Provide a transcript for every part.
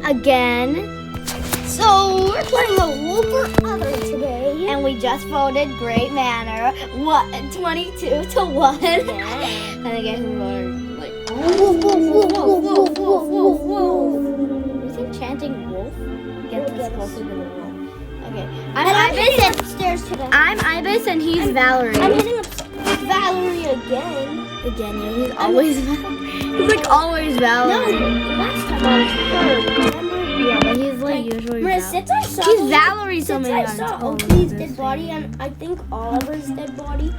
again. So we're playing the Wolf or Other today. And we just voted Great Manor. 22-1. And again, who voted like wolf. Is he chanting wolf? Get this closer to the wolf. Okay. I'm Ibis upstairs today. I'm Ibis and he's Valerie. I'm hitting up Valerie again. Again, yeah, he's always he's like always Valerie. No, last time I was third. Remember? Yeah, but he's like usually Since I Valerie. saw He's Valerie so since many I times. saw Oh, Oakley's this dead body and I think Oliver's dead body,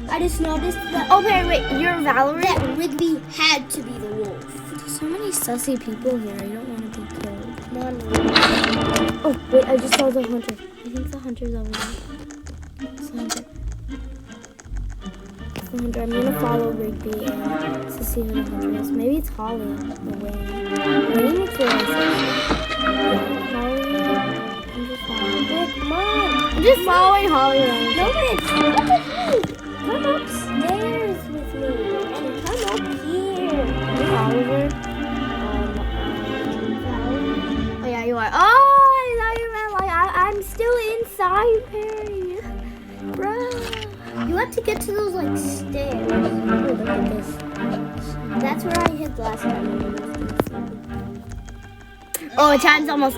I just noticed that Okay, wait, you're Valerie? that Rigby had to be the wolf. There's so many sussy people here. I don't want to be killed. Not Oh, wait, I just saw the hunter. I think the hunter's over there. It's the hunter. It's the hunter. I'm gonna follow Rigby to see who the hunter is. Maybe it's Holly or Wayne. Wayne looks really sussy. Holly. I'm just following. Come on. I'm just following Holly around. No, it's come upstairs with me and come up here. Oliver. Oh yeah, you are. Oh, I thought you meant like I'm still inside, Perry. Bro. You have to get to those like stairs. Oh, look at this. That's where I hid last time. Oh, time's almost.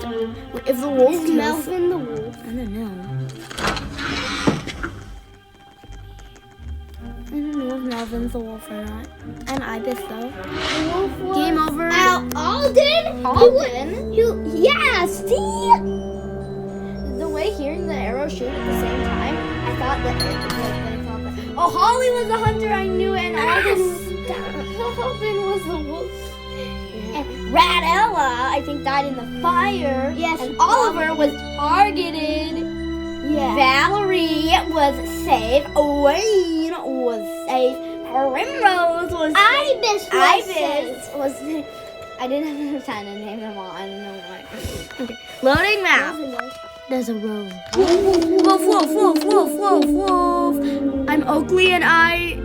If the wolf Is kills, Melvin the wolf? I don't know. I don't know if Melvin's the wolf or not. I'm Ibis though. The wolf was Game over. Alden? Alden? Yeah, see? The way hearing the arrow shoot at the same time, I thought that oh, Holly was the hunter. I knew it. And Alden was the wolf. And Radella, I think, died in the fire. Yes. And Oliver was targeted. Yeah. Valerie was safe. Wayne was safe. Primrose was safe. Ibis was safe. I didn't have enough time to name them all. I don't know why. Okay. Loading map. There's a road. Wolf, wolf, wolf, wolf, wolf, wolf. I'm Oakley and I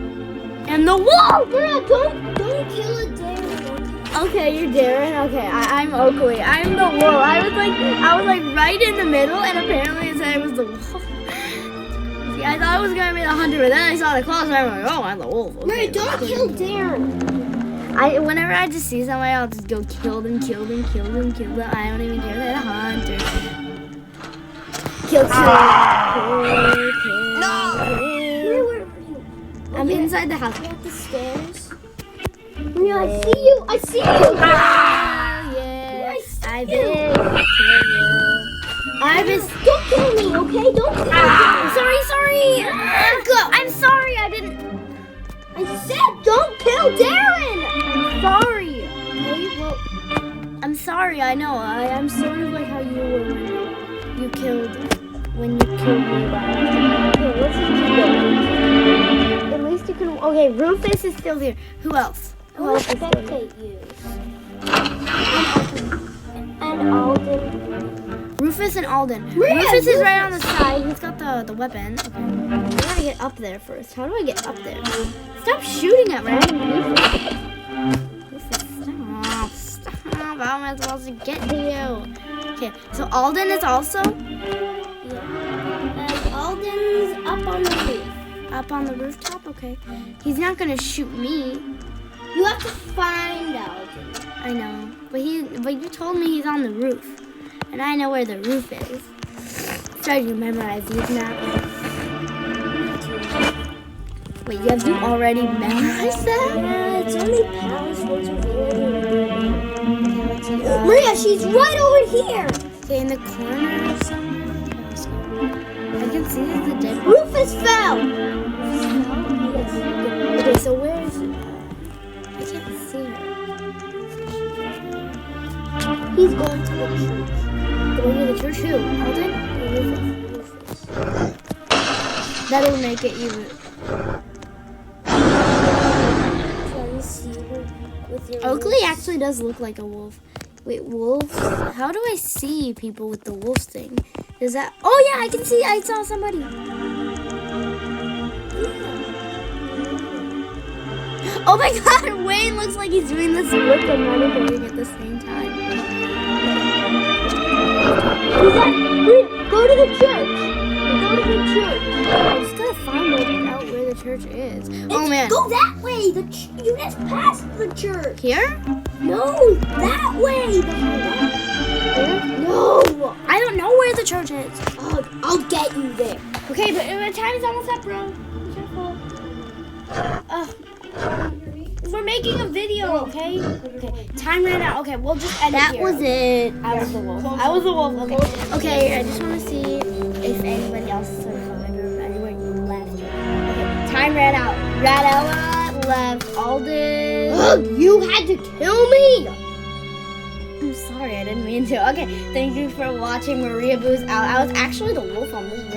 am the wolf. Girl, don't kill a Darren. Okay, you're Darren. Okay, I'm Oakley. I'm the wolf. I was like right in the middle, and apparently it said it was the wolf. See, I thought it was gonna be the hunter, but then I saw the claws, and I'm like, oh, I'm the wolf. Okay, Mary, don't kill Darren. Whenever I just see somebody, I'll just go kill them. I don't even care. They're the hunter. Kill. No. Where? I'm inside the house. You're at the stairs. Maria, I see you. I see you. Yeah. Ibis, don't kill me, okay? Don't kill me. Sorry. Go. I'm sorry. I didn't. I said don't kill Darren. I'm sorry. I'm sorry. I know. I'm sort of like how you were when you killed me. Okay, let's just keep going. At least you can. Okay, Rufus is still here. Who else? Who else is still here? And Alden. Rufus and Alden. Maria, Rufus is right on the side. He's got the weapon. Okay. I gotta get up there first. How do I get up there? Stop shooting at random people. Rufus, stop. How am I supposed to get to you? Okay, so Alden is also And Alden's up on the roof. up on the rooftop. Okay. He's not gonna shoot me. You have to find Alden. I know, but you told me he's on the roof, and I know where the roof is. Starting to memorize these maps. Wait, have you already memorized that? Yeah, it's only past what's Maria, she's right over here. Okay, in the corner or somewhere. I can see there's a dead. Rufus fell. Okay, so where is he? I can't see her. He's going to the church. Going to the church? Who? Alden? Or Rufus? That'll make it even. Can you see her with your Oakley actually does look like a wolf. Wait, wolves? How do I see people with the wolf thing? Is that? Oh yeah, I can see. I saw somebody. Oh my God, Wayne looks like he's doing this flip and running at the same time. Go to the church. Go to the church. I just gotta find out where the church is. Oh man. Go that way. You just passed the church. Here? No, that way. Here? No. I don't know where the church is. I'll get you there. Okay, but the time's almost up, bro. Be careful. We're making a video, okay? Okay, time ran out. Okay, we'll just end it That here. was it. I was the wolf. I was the wolf. Okay. Okay, I just want to see if anybody else survived or anyone left. Okay, time ran out. Radella left. Aldous. Ugh, you had to kill me. I'm sorry, I didn't mean to. Okay, thank you for watching. Maria Boo's out. I was actually the wolf on this video.